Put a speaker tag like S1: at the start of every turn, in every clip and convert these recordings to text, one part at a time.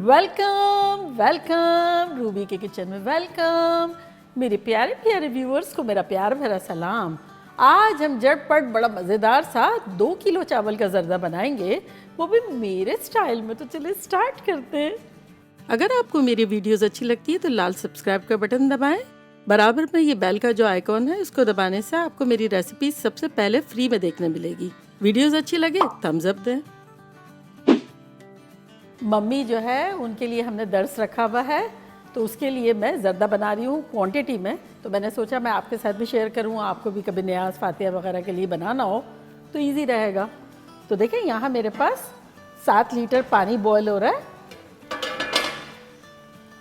S1: Welcome welcome Ruby के kitchen में welcome. मेरे प्यारे प्यारे व्यूअर्स को मेरा प्यार भरा सलाम। आज हम झटपट बड़ा मज़ेदार सा 2 किलो चावल का ज़र्दा बनाएंगे, वो भी मेरे स्टाइल में। तो चलिए स्टार्ट करते हैं। अगर आपको मेरी वीडियोस अच्छी लगती है तो लाल सब्सक्राइब का बटन दबाएं। बराबर में ये बेल का जो आइकॉन है उसको दबाने से आपको मेरी रेसिपी सबसे पहले फ्री में देखने मिलेगी। वीडियोस अच्छी लगे थम्स अप दें। मम्मी जो है उनके लिए हमने दर्स रखा हुआ है, तो उसके लिए मैं ज़र्दा बना रही हूँ क्वांटिटी में। तो मैंने सोचा मैं आपके साथ भी शेयर करूँ, आपको भी कभी न्याज फातिया वगैरह के लिए बनाना हो तो इजी रहेगा। तो देखें यहाँ मेरे पास 7 लीटर पानी बॉयल हो रहा है,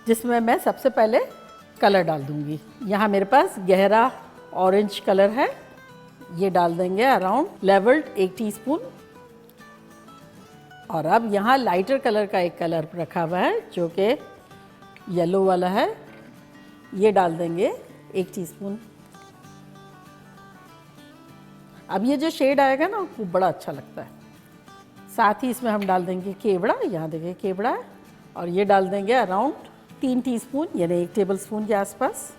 S1: जिसमें मैं सबसे पहले कलर डाल दूँगी। यहाँ मेरे पास गहरा ऑरेंज कलर है, ये डाल देंगे अराउंड लेवल्ड 1 टीस्पून। और अब यहाँ लाइटर कलर का एक कलर रखा हुआ है जो कि येलो वाला है, ये डाल देंगे 1 टीस्पून। अब ये जो शेड आएगा ना वो बड़ा अच्छा लगता है। साथ ही इसमें हम डाल देंगे केवड़ा, यहाँ देखिए केवड़ा है, और ये डाल देंगे अराउंड 3 टीस्पून यानी 1 टेबल स्पून के आसपास।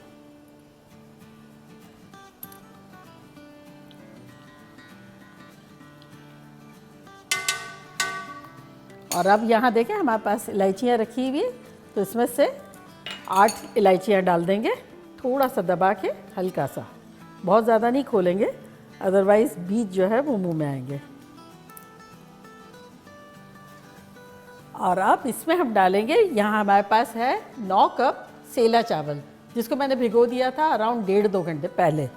S1: और अब यहाँ देखें हमारे पास इलायचियाँ रखी हुई है, तो इसमें से 8 इलायचियाँ डाल देंगे, थोड़ा सा दबा के, हल्का सा, बहुत ज़्यादा नहीं खोलेंगे अदरवाइज़ बीज जो है वो मुंह में आएंगे। और अब इसमें हम डालेंगे, यहाँ हमारे पास है 9 कप सेला चावल, जिसको मैंने भिगो दिया था अराउंड 1.5-2 घंटे पहले।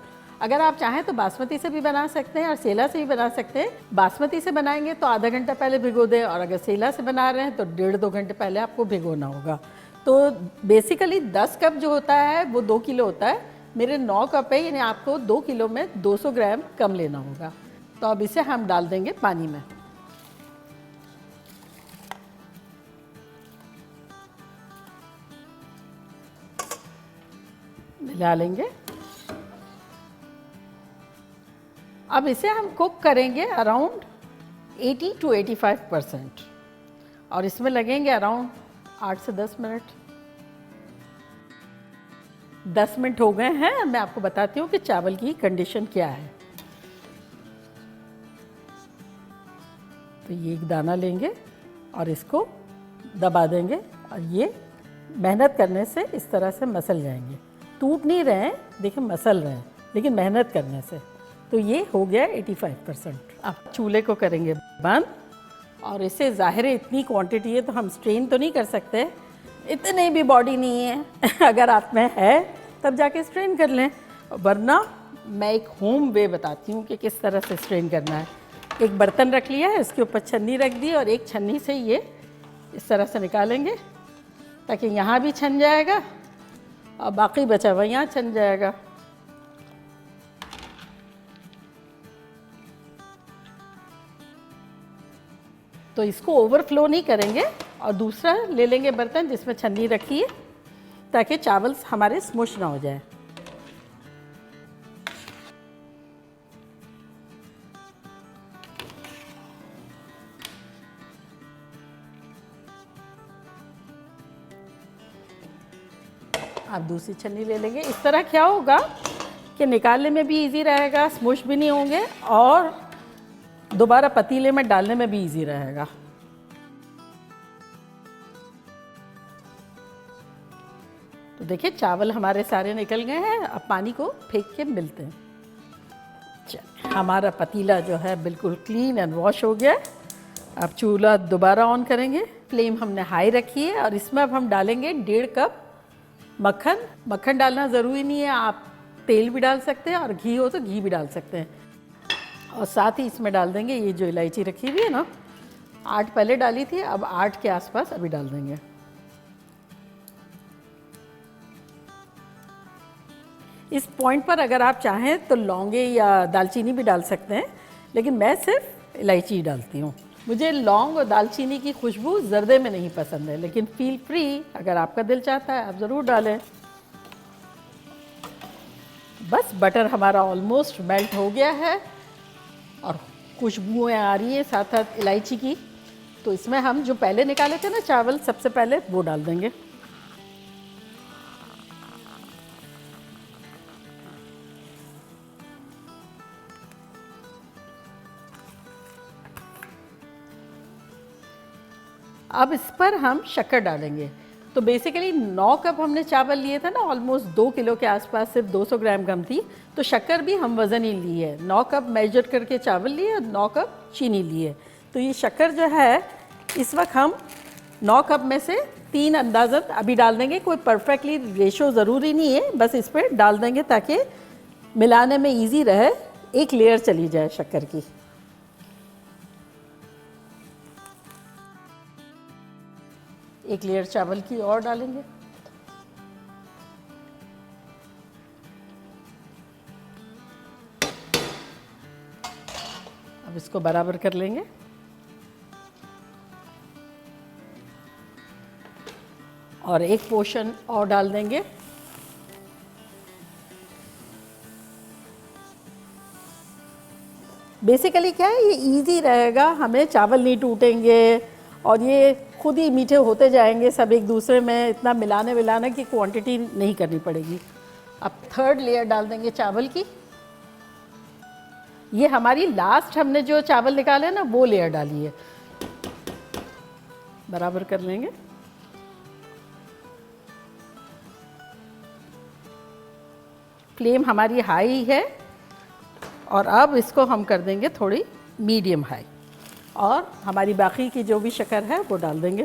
S1: अगर आप चाहें तो बासमती से भी बना सकते हैं और सेला से भी बना सकते हैं। बासमती से बनाएंगे तो आधा घंटा पहले भिगो दें, और अगर सेला से बना रहे हैं तो 1.5-2 घंटे पहले आपको भिगोना होगा। तो बेसिकली 10 कप जो होता है वो 2 किलो होता है, मेरे 9 कप है, यानी आपको 2 किलो में 200 ग्राम कम लेना होगा। तो अब इसे हम डाल देंगे पानी में। मिला लेंगे। अब इसे हम कुक करेंगे अराउंड 80 to 85%, और इसमें लगेंगे अराउंड 8 से 10 मिनट। 10 मिनट हो गए हैं, मैं आपको बताती हूँ कि चावल की कंडीशन क्या है। तो ये एक दाना लेंगे और इसको दबा देंगे, और ये मेहनत करने से इस तरह से मसल जाएंगे। टूट नहीं रहे हैं, देखिए मसल रहे हैं, लेकिन मेहनत करने से। तो ये हो गया 85%। अब चूल्हे को करेंगे बंद, और इसे ज़ाहिर है इतनी क्वांटिटी है तो हम स्ट्रेन तो नहीं कर सकते, इतनी भी बॉडी नहीं है। अगर आप में है तब जाके स्ट्रेन कर लें, वरना मैं एक होम वे बताती हूँ कि किस तरह से स्ट्रेन करना है। एक बर्तन रख लिया है, इसके ऊपर छन्नी रख दी, और एक छन्नी से ये इस तरह से निकालेंगे ताकि यहाँ भी छन जाएगा और बाकी बचा हुआ यहाँ छन जाएगा। तो इसको ओवरफ्लो नहीं करेंगे, और दूसरा ले लेंगे बर्तन जिसमें छन्नी रखी है ताकि चावल हमारे स्मुश ना हो जाए। आप दूसरी छन्नी ले लेंगे। इस तरह क्या होगा कि निकालने में भी इजी रहेगा, स्मुश भी नहीं होंगे, और दोबारा पतीले में डालने में भी इजी रहेगा। तो देखिए चावल हमारे सारे निकल गए हैं। अब पानी को फेंक के मिलते हैं। चलिए, हमारा पतीला जो है बिल्कुल क्लीन एंड वॉश हो गया। अब चूल्हा दोबारा ऑन करेंगे, फ्लेम हमने हाई रखी है, और इसमें अब हम डालेंगे 1.5 कप मक्खन। मक्खन डालना ज़रूरी नहीं है, आप तेल भी डाल सकते हैं, और घी हो तो घी भी डाल सकते हैं। और साथ ही इसमें डाल देंगे ये जो इलायची रखी हुई है ना, 8 पहले डाली थी, अब 8 के आसपास अभी डाल देंगे। इस पॉइंट पर अगर आप चाहें तो लौंगे या दालचीनी भी डाल सकते हैं, लेकिन मैं सिर्फ इलायची डालती हूँ। मुझे लौंग और दालचीनी की खुशबू ज़र्दे में नहीं पसंद है, लेकिन फील फ्री, अगर आपका दिल चाहता है आप ज़रूर डालें। बस बटर हमारा ऑलमोस्ट मेल्ट हो गया है, और खुशबुएँ आ रही हैं साथ साथ इलायची की। तो इसमें हम जो पहले निकाले थे ना चावल, सबसे पहले वो डाल देंगे। अब इस पर हम शक्कर डालेंगे। तो बेसिकली 9 कप हमने चावल लिए थे ना, ऑलमोस्ट 2 किलो के आसपास, सिर्फ 200 ग्राम कम थी। तो शक्कर भी हम वज़न ही लिए है, 9 कप मेजर करके चावल लिए, 9 कप चीनी लिए। तो ये शक्कर जो है इस वक्त हम 9 कप में से 3 अंदाज़न अभी डाल देंगे। कोई परफेक्टली रेशो ज़रूरी नहीं है, बस इस पर डाल देंगे ताकि मिलाने में ईजी रहे, एक लेयर चली जाए शक्कर की। एक लेयर चावल की और डालेंगे। अब इसको बराबर कर लेंगे। और एक पोर्शन और डाल देंगे। बेसिकली क्या है, ये इजी रहेगा, हमें चावल नहीं टूटेंगे और ये खुद ही मीठे होते जाएंगे सब एक दूसरे में, इतना मिलाने की क्वांटिटी नहीं करनी पड़ेगी। अब थर्ड लेयर डाल देंगे चावल की। ये हमारी लास्ट हमने जो चावल निकाले ना वो लेयर डाली है। बराबर कर लेंगे। फ्लेम हमारी हाई है और अब इसको हम कर देंगे थोड़ी मीडियम हाई, और हमारी बाकी की जो भी शक्कर है वो डाल देंगे।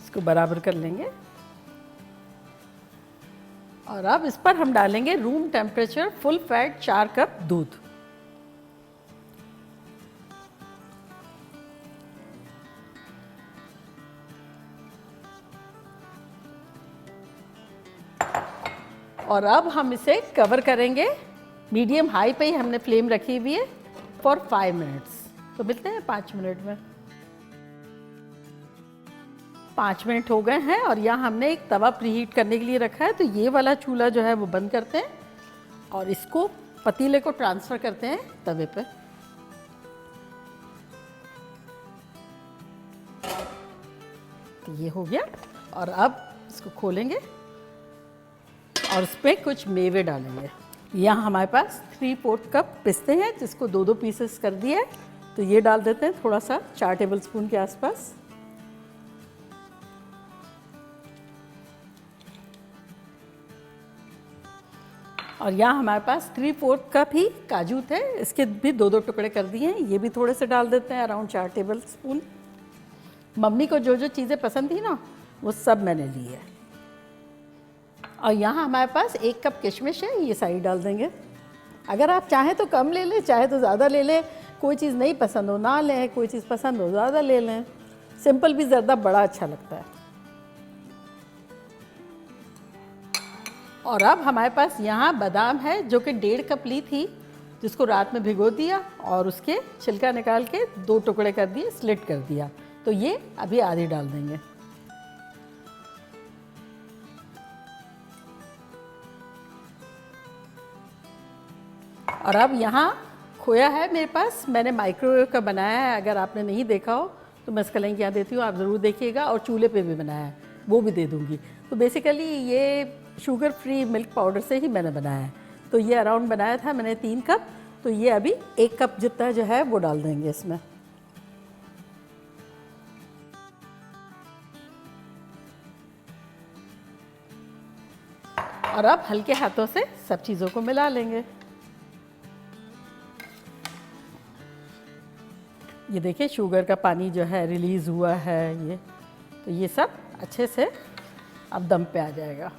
S1: इसको बराबर कर लेंगे और अब इस पर हम डालेंगे room temperature full fat 4 cup दूध। और अब हम इसे कवर करेंगे, मीडियम हाई पे ही हमने फ्लेम रखी हुई है, फॉर 5 मिनट्स। तो मिलते हैं 5 मिनट में। 5 मिनट हो गए हैं और यहाँ हमने एक तवा प्रीहीट करने के लिए रखा है। तो ये वाला चूल्हा जो है वो बंद करते हैं और इसको पतीले को ट्रांसफ़र करते हैं तवे पे। तो ये हो गया और अब इसको खोलेंगे और उस पर कुछ मेवे डालेंगे। यहाँ हमारे पास 3/4 कप पिस्ते हैं जिसको 2-2 पीसेस कर दिया है। तो ये डाल देते हैं थोड़ा सा, 4 टेबलस्पून के आसपास। और यहाँ हमारे पास 3/4 कप ही काजू थे, इसके भी 2-2 टुकड़े कर दिए हैं। ये भी थोड़े से डाल देते हैं, अराउंड 4 टेबलस्पून। मम्मी को जो जो चीज़ें पसंद थी ना वो सब मैंने ली है। और यहाँ हमारे पास 1 कप किशमिश है, ये सारी डाल देंगे। अगर आप चाहें तो कम ले लें, चाहे तो ज़्यादा ले लें। कोई चीज़ नहीं पसंद हो ना लें, कोई चीज़ पसंद हो ज़्यादा ले लें। सिंपल भी ज़्यादा बड़ा अच्छा लगता है। और अब हमारे पास यहाँ बादाम है जो कि 1.5 कप ली थी, जिसको रात में भिगो दिया और उसके छिलका निकाल के 2 टुकड़े कर दिए, स्लिट कर दिया। तो ये अभी आधी डाल देंगे। और अब यहाँ खोया है मेरे पास, मैंने माइक्रोवेव का बनाया है। अगर आपने नहीं देखा हो तो मैं इसका लिंक यहाँ देती हूँ, आप ज़रूर देखिएगा। और चूल्हे पे भी बनाया है, वो भी दे दूँगी। तो बेसिकली ये शुगर फ्री मिल्क पाउडर से ही मैंने बनाया है। तो ये अराउंड बनाया था मैंने 3 कप। तो ये अभी 1 कप जितना जो है वो डाल देंगे इसमें। और अब हल्के हाथों से सब चीज़ों को मिला लेंगे। ये देखिए शुगर का पानी जो है रिलीज़ हुआ है ये। तो ये सब अच्छे से अब दम पे आ जाएगा।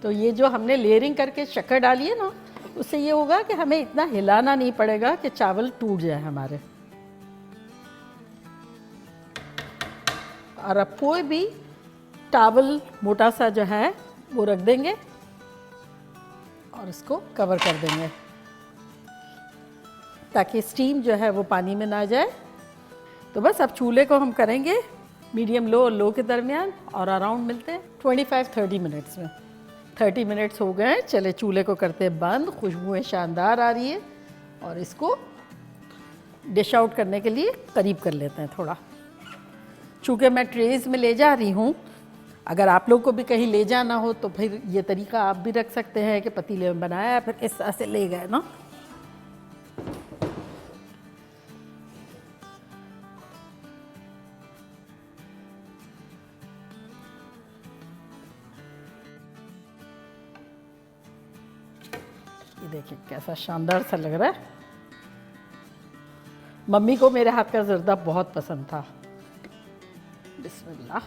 S1: तो ये जो हमने लेयरिंग करके शक्कर डाली है ना, उससे ये होगा कि हमें इतना हिलाना नहीं पड़ेगा कि चावल टूट जाए हमारे। और अब कोई भी टॉवल मोटा सा जो है वो रख देंगे और इसको कवर कर देंगे ताकि स्टीम जो है वो पानी में ना जाए। तो बस अब चूल्हे को हम करेंगे मीडियम लो और लो के दरमियान, और अराउंड मिलते हैं 25-30 मिनट्स में। 30 मिनट्स हो गए हैं, चले चूल्हे को करते हैं बंद। खुशबुएं शानदार आ रही है और इसको डिश आउट करने के लिए करीब कर लेते हैं थोड़ा। चूँकि मैं ट्रेज में ले जा रही हूँ, अगर आप लोग को भी कहीं ले जाना हो तो फिर ये तरीका आप भी रख सकते हैं कि पतीले में बनाया फिर इस तरह से ले गए ना। ये देखिए कैसा शानदार सा लग रहा है। मम्मी को मेरे हाथ का जर्दा बहुत पसंद था। बिस्मिल्लाह।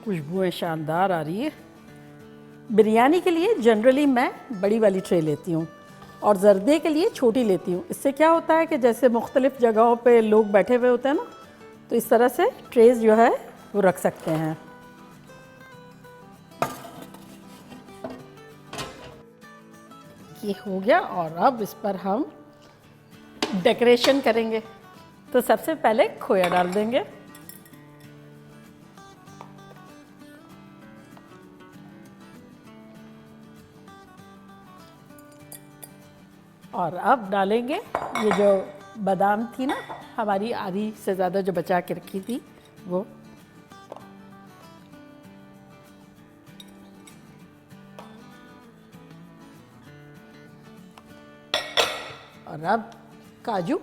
S1: खुशबुएं शानदार आ रही है। बिरयानी के लिए जनरली मैं बड़ी वाली ट्रे लेती हूँ और जर्दे के लिए छोटी लेती हूँ। इससे क्या होता है कि जैसे मुख्तलिफ जगहों पे लोग बैठे हुए होते हैं ना, तो इस तरह से ट्रेज जो है वो रख सकते हैं। ये हो गया और अब इस पर हम डेकोरेशन करेंगे। तो सबसे पहले खोया डाल देंगे, और अब डालेंगे ये जो बादाम थी ना हमारी आधी से ज़्यादा जो बचा के रखी थी वो, और अब काजू,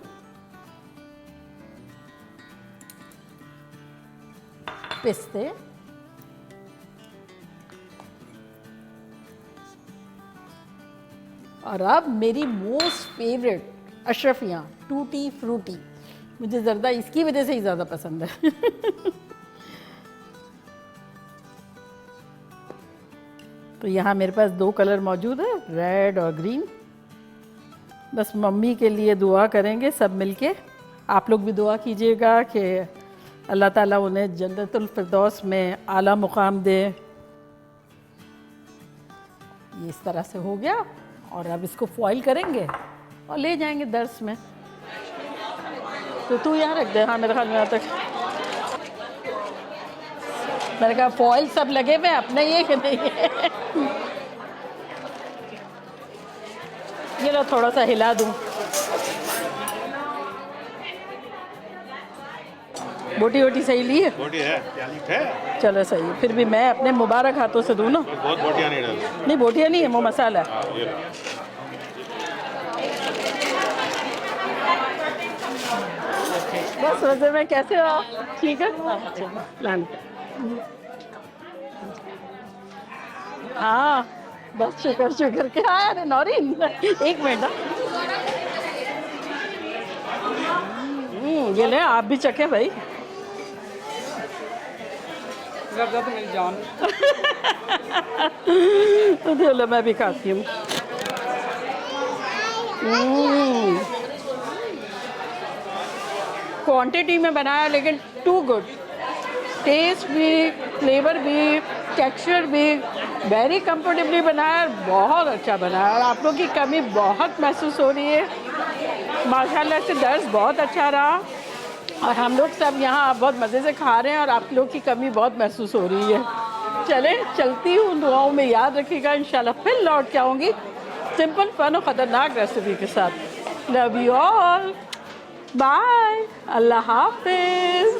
S1: पिस्ते, और अब मेरी मोस्ट फेवरेट अशरफियाँ टूटी फ्रूटी। मुझे जर्दा इसकी वजह से ही ज़्यादा पसंद है। तो यहाँ मेरे पास 2 कलर मौजूद है, रेड और ग्रीन। बस मम्मी के लिए दुआ करेंगे सब मिलके। आप लोग भी दुआ कीजिएगा कि अल्लाह ताला उन्हें जन्नतुल फिरदौस में आला मुकाम दे। ये इस तरह से हो गया और अब इसको फॉइल करेंगे और ले जाएंगे दर्स में। तो तू यहाँ रख दे। हाँ मेरे ख्याल में यहाँ तक मैंने कहा फॉइल सब लगे हुए अपने ये कि नहीं है। ये लो थोड़ा सा हिला दूँ। बोटी वोटी सही ली है?
S2: बोटी है, प्याली है।
S1: चलो सही है। फिर भी मैं अपने मुबारक हाथों से दूँ ना।
S2: बहुत बोटियाँ नहीं डाल।
S1: नहीं बोटियाँ नहीं है, वो मसाला है। बस वजह में कैसे हो आप? ठीक है। प्लान हाँ बस शुक्र शुक्र क्या है। अरे नौरीन एक मिनट। ये ले आप भी चखे भाई।
S3: तो मेरी जान।
S1: तो मैं भी खाती हूँ। क्वांटिटी में बनाया लेकिन टू गुड। टेस्ट भी, फ्लेवर भी, टेक्सचर भी वेरी कंफर्टेबली बनाया, बहुत अच्छा बनाया। और आप लोग की कमी बहुत महसूस हो रही है माशाल्लाह से। दर्स बहुत अच्छा रहा और हम लोग सब यहाँ बहुत मज़े से खा रहे हैं और आप लोग की कमी बहुत महसूस हो रही है। चलें चलती हूँ, दुआओं में याद रखिएगा। इंशाल्लाह फिर लौट के आऊँगी सिंपल फन और ख़तरनाक रेसिपी के साथ। लव यू ऑल, बाय, अल्लाह हाफिज़।